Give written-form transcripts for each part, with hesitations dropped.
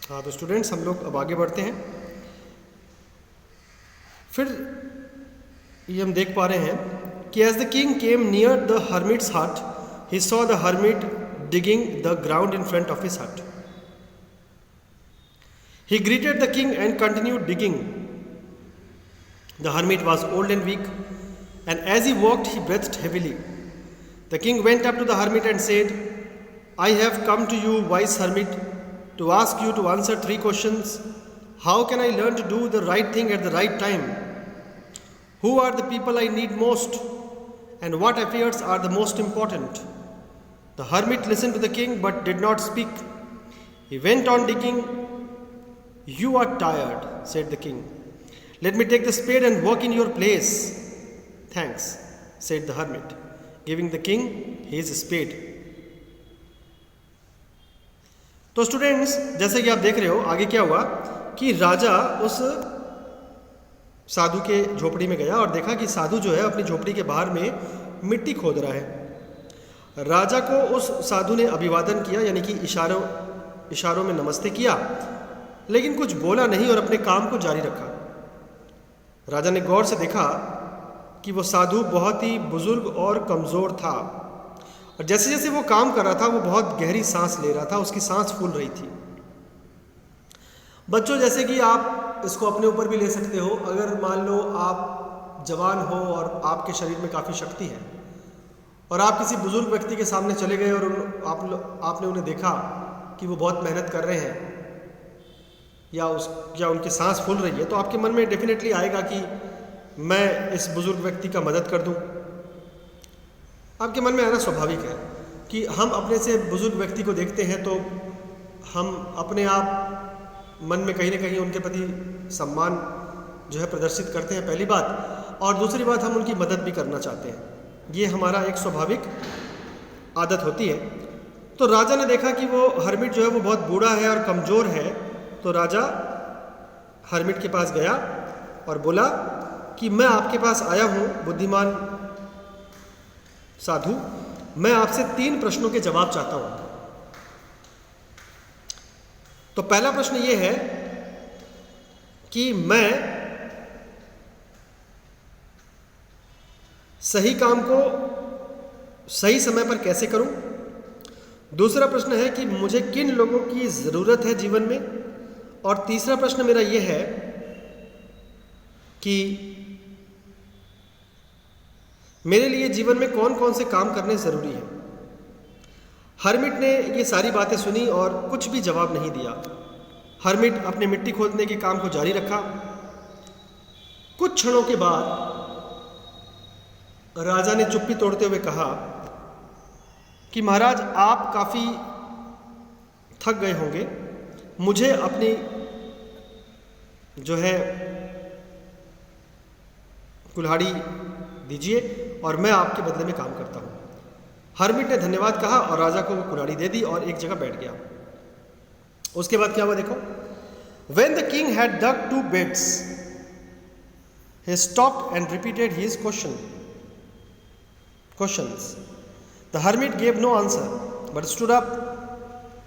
हाँ, तो स्टूडेंट्स हम लोग अब आगे बढ़ते हैं। फिर ये हम देख पा रहे हैं कि as the king came near the hermit's hut, he saw the hermit digging the ground in front of his hut. He greeted the king and continued digging. The hermit was old and weak, and as he walked, he breathed heavily. The king went up to the hermit and said, I have come to you, wise hermit, to ask you to answer 3 questions. How can I learn to do the right thing at the right time? Who are the people I need most? And what affairs are the most important? The hermit listened to the king but did not speak. He went on digging. You are tired, said the king. Let me take the spade and work in your place. Thanks, said the hermit, giving the king his spade. तो students, जैसे कि आप देख रहे हो आगे क्या हुआ कि राजा उस साधु के झोपड़ी में गया और देखा कि साधु जो है अपनी झोपड़ी के बाहर में मिट्टी खोद रहा है। राजा को उस साधु ने अभिवादन किया, यानी कि इशारों में नमस्ते किया, लेकिन कुछ बोला नहीं और अपने काम को जारी रखा। राजा ने गौर से देखा कि वो साधु बहुत ही बुजुर्ग और कमज़ोर था, और जैसे जैसे वो काम कर रहा था वो बहुत गहरी सांस ले रहा था, उसकी सांस फूल रही थी। बच्चों, जैसे कि आप इसको अपने ऊपर भी ले सकते हो। अगर मान लो आप जवान हो और आपके शरीर में काफ़ी शक्ति है और आप किसी बुजुर्ग व्यक्ति के सामने चले गए और आपने उन्हें देखा कि वो बहुत मेहनत कर रहे हैं या उनकी सांस फूल रही है, तो आपके मन में डेफिनेटली आएगा कि मैं इस बुजुर्ग व्यक्ति का मदद कर दूं। आपके मन में आना स्वाभाविक है कि हम अपने से बुजुर्ग व्यक्ति को देखते हैं तो हम अपने आप मन में कहीं ना कहीं उनके प्रति सम्मान जो है प्रदर्शित करते हैं, पहली बात। और दूसरी बात, हम उनकी मदद भी करना चाहते हैं। ये हमारा एक स्वाभाविक आदत होती है। तो राजा ने देखा कि वो हर्मिट जो है वो बहुत बूढ़ा है और कमज़ोर है, तो राजा हर्मिट के पास गया और बोला कि मैं आपके पास आया हूँ बुद्धिमान साधु, मैं आपसे 3 प्रश्नों के जवाब चाहता हूँ। तो पहला प्रश्न ये है कि मैं सही काम को सही समय पर कैसे करूं। दूसरा प्रश्न है कि मुझे किन लोगों की ज़रूरत है जीवन में। और तीसरा प्रश्न मेरा यह है कि मेरे लिए जीवन में कौन कौन से काम करने ज़रूरी हैं। हर्मिट ने ये सारी बातें सुनी और कुछ भी जवाब नहीं दिया। हर्मिट अपने मिट्टी खोदने के काम को जारी रखा। कुछ क्षणों के बाद राजा ने चुप्पी तोड़ते हुए कहा कि महाराज, आप काफ़ी थक गए होंगे, मुझे अपनी जो है कुल्हाड़ी दीजिए और मैं आपके बदले में काम करता हूँ। हर्मिट ने धन्यवाद कहा और राजा को वो कुल्हाड़ी दे दी और एक जगह बैठ गया। उसके बाद क्या हुआ देखो। When the king had dug 2 beds, he stopped and repeated his questions. The hermit gave no answer, but stood up,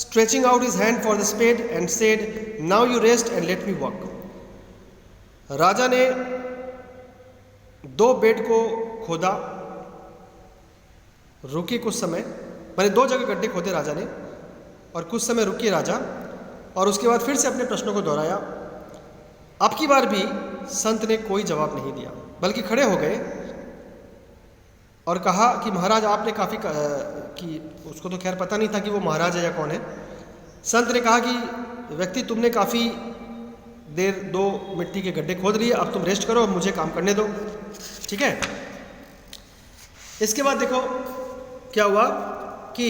stretching out his hand for the spade and said, Now you rest and let me work. राजा ने 2 bed को खोदा, रुके कुछ समय, मैंने 2 जगह गड्ढे खोदे राजा ने, और कुछ समय रुके राजा, और उसके बाद फिर से अपने प्रश्नों को दोहराया। अब की बार भी संत ने कोई जवाब नहीं दिया, बल्कि खड़े हो गए और कहा कि महाराज, आपने काफ़ी कि उसको तो खैर पता नहीं था कि वो महाराज है या कौन है। संत ने कहा कि व्यक्ति, तुमने काफ़ी देर 2 मिट्टी के गड्ढे खोद लिए, अब तुम रेस्ट करो, अब मुझे काम करने दो, ठीक है। इसके बाद देखो क्या हुआ कि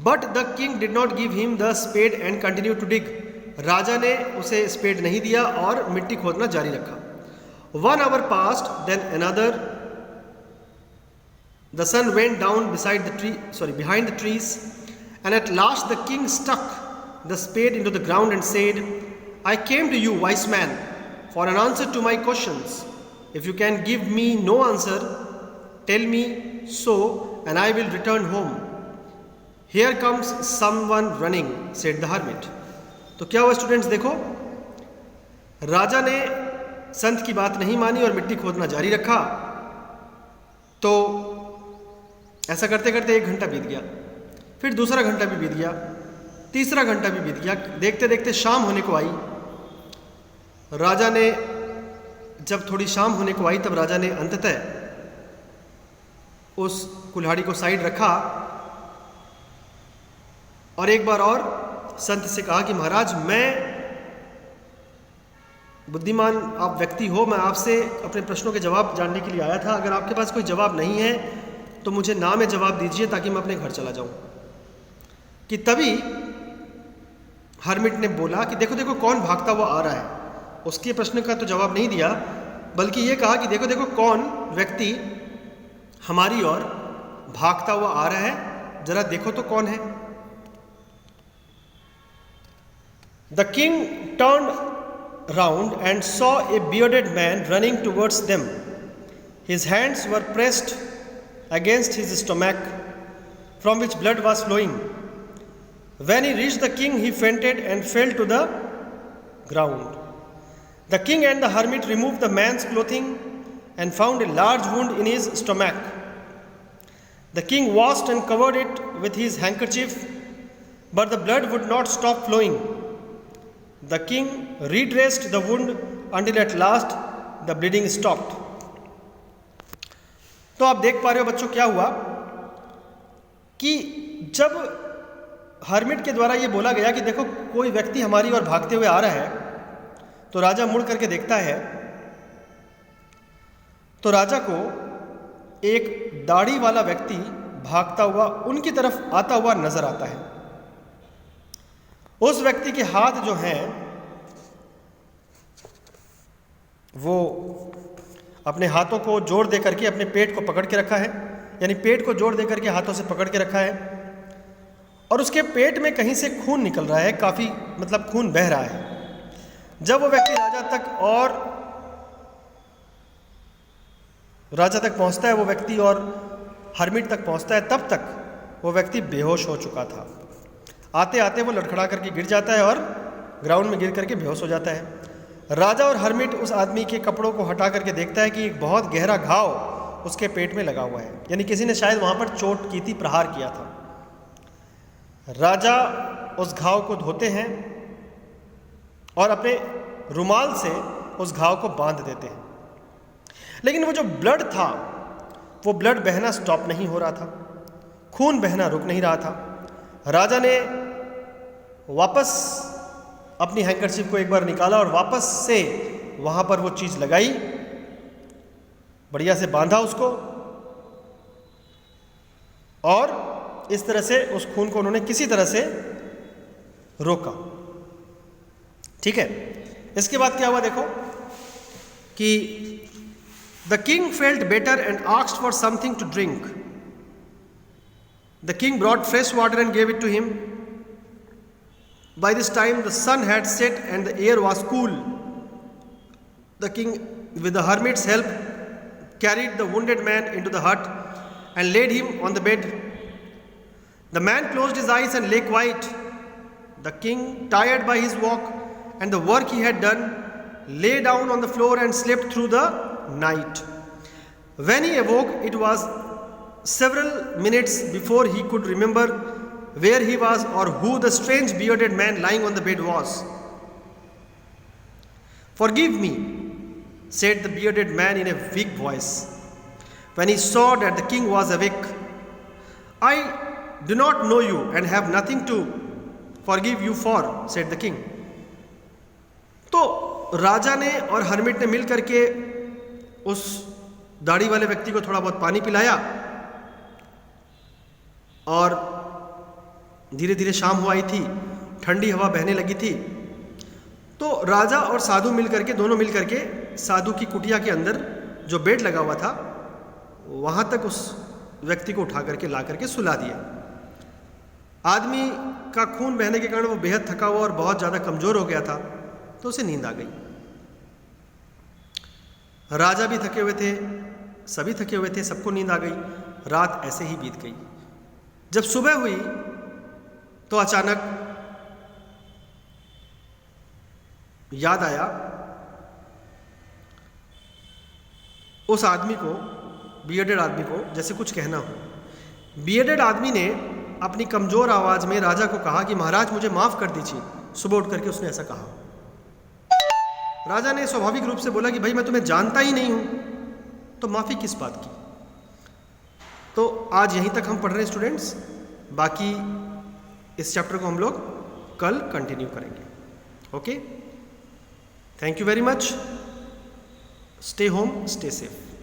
but the king did not give him the spade and continue to dig. राजा ने उसे स्पेड नहीं दिया और मिट्टी खोदना जारी रखा। 1 hour passed, then another. The sun went down behind the trees, and at last the king stuck the spade into the ground and said, I came to you, wise man, for an answer to my questions. If you can give me no answer, tell me so, and I will return home. Here comes someone running, said the hermit. तो क्या हुआ students, देखो राजा ने संत की बात नहीं मानी और मिट्टी खोदना जारी रखा। तो ऐसा करते करते 1 घंटा बीत गया, फिर दूसरा घंटा भी बीत गया, तीसरा घंटा भी बीत गया। देखते देखते शाम होने को आई। राजा ने जब थोड़ी शाम होने को आई तब राजा ने अंततः उस कुल्हाड़ी को साइड रखा और एक बार और संत से कहा कि महाराज, मैं बुद्धिमान आप व्यक्ति हो, मैं आपसे अपने प्रश्नों के जवाब जानने के लिए आया था। अगर आपके पास कोई जवाब नहीं है तो मुझे ना में जवाब दीजिए ताकि मैं अपने घर चला जाऊं। कि तभी हर्मिट ने बोला कि देखो देखो कौन भागता हुआ आ रहा है। उसके प्रश्न का तो जवाब नहीं दिया, बल्कि ये कहा कि देखो देखो कौन व्यक्ति हमारी ओर भागता हुआ आ रहा है, जरा देखो तो कौन है। The king turned round and saw a bearded man running towards them. His hands were pressed against his stomach from which blood was flowing. When he reached the king, he fainted and fell to the ground. The king and the hermit removed the man's clothing and found a large wound in his stomach. The king washed and covered it with his handkerchief, but the blood would not stop flowing. The king redressed the wound until at last the bleeding stopped. तो आप देख पा रहे हो बच्चों क्या हुआ कि जब हर्मिट के द्वारा ये बोला गया कि देखो कोई व्यक्ति हमारी ओर भागते हुए आ रहा है, तो राजा मुड़ करके देखता है तो राजा को एक दाढ़ी वाला व्यक्ति भागता हुआ उनकी तरफ आता हुआ नजर आता है। उस व्यक्ति के हाथ जो हैं वो अपने हाथों को जोड़ दे करके अपने पेट को पकड़ के रखा है, यानी पेट को जोड़ दे करके हाथों से पकड़ के रखा है और उसके पेट में कहीं से खून निकल रहा है, काफ़ी मतलब खून बह रहा है। जब वो व्यक्ति राजा तक पहुंचता है वो व्यक्ति और हर्मिट तक पहुंचता है, तब तक वो व्यक्ति बेहोश हो चुका था। आते आते वो लड़खड़ा करके गिर जाता है और ग्राउंड में गिर करके बेहोश हो जाता है। राजा और हर्मिट उस आदमी के कपड़ों को हटा करके देखता है कि एक बहुत गहरा घाव उसके पेट में लगा हुआ है, यानी किसी ने शायद वहाँ पर चोट की थी, प्रहार किया था। राजा उस घाव को धोते हैं और अपने रुमाल से उस घाव को बांध देते हैं, लेकिन वो जो ब्लड था वो ब्लड बहना स्टॉप नहीं हो रहा था, खून बहना रुक नहीं रहा था। राजा ने वापस अपनी हैंकरचिप को एक बार निकाला और वापस से वहाँ पर वो चीज़ लगाई, बढ़िया से बांधा उसको और इस तरह से उस खून को उन्होंने किसी तरह से रोका। ठीक है, इसके बाद क्या हुआ देखो कि the king felt better and asked for something to drink. The king brought fresh water and gave it to him. By this time the sun had set and the air was cool. The king, with the hermit's help, carried the wounded man into the hut and laid him on the bed. The man closed his eyes and lay quiet. The king, tired by his walk and the work he had done, lay down on the floor and slept through the night. When he awoke, it was several minutes before he could remember where he was or who the strange bearded man lying on the bed was. "Forgive me," said the bearded man in a weak voice, when he saw that the king was awake. "I do not know you and have nothing to forgive you for," said the king. तो राजा ने और hermit ने मिल करके उस दाढ़ी वाले व्यक्ति को थोड़ा बहुत पानी पिलाया और धीरे धीरे शाम हो आई थी, ठंडी हवा बहने लगी थी। तो राजा और साधु मिलकर के, दोनों मिलकर के साधु की कुटिया के अंदर जो बेड लगा हुआ था वहाँ तक उस व्यक्ति को उठा करके ला करके सुला दिया। आदमी का खून बहने के कारण वो बेहद थका हुआ और बहुत ज़्यादा कमज़ोर हो गया था, तो उसे नींद आ गई। राजा भी थके हुए थे, सभी थके हुए थे, सबको नींद आ गई। रात ऐसे ही बीत गई। जब सुबह हुई तो अचानक याद आया उस आदमी को, बियर्डेड आदमी को, जैसे कुछ कहना हो। बियर्डेड आदमी ने अपनी कमज़ोर आवाज़ में राजा को कहा कि महाराज मुझे माफ़ कर दीजिए। सुबह उठ करके उसने ऐसा कहा। राजा ने स्वाभाविक रूप से बोला कि भाई मैं तुम्हें जानता ही नहीं हूँ, तो माफ़ी किस बात की। तो आज यहीं तक हम पढ़ रहे हैं स्टूडेंट्स, बाकी इस चैप्टर को हम लोग कल कंटिन्यू करेंगे। Okay, thank you very much. Stay home, stay safe.